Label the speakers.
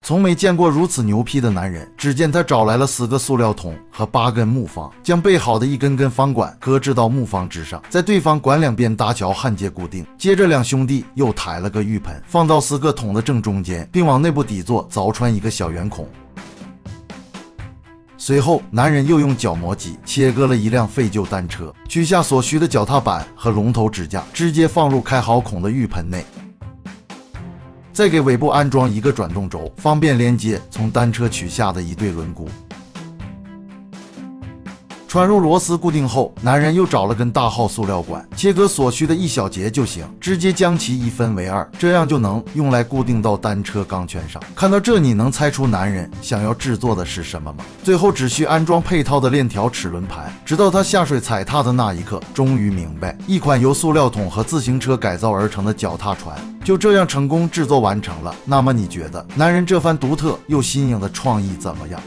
Speaker 1: 从没见过如此牛批的男人。只见他找来了4个塑料桶和8根木方，将备好的一根根方管搁置到木方之上，在对方管两边搭桥焊接固定。接着两兄弟又抬了个浴盆，放到4个桶的正中间，并往内部底座凿穿一个小圆孔。随后，男人又用角磨机切割了一辆废旧单车，取下所需的脚踏板和龙头支架，直接放入开好孔的浴盆内。再给尾部安装一个转动轴，方便连接从单车取下的一对轮毂。穿入螺丝固定后，男人又找了根大号塑料管，切割所需的一小节就行，直接将其一分为2，这样就能用来固定到单车钢圈上。看到这，你能猜出男人想要制作的是什么吗？最后只需安装配套的链条齿轮盘，直到他下水踩踏的那一刻，终于明白，一款由塑料桶和自行车改造而成的脚踏船就这样成功制作完成了。那么你觉得男人这番独特又新颖的创意怎么样？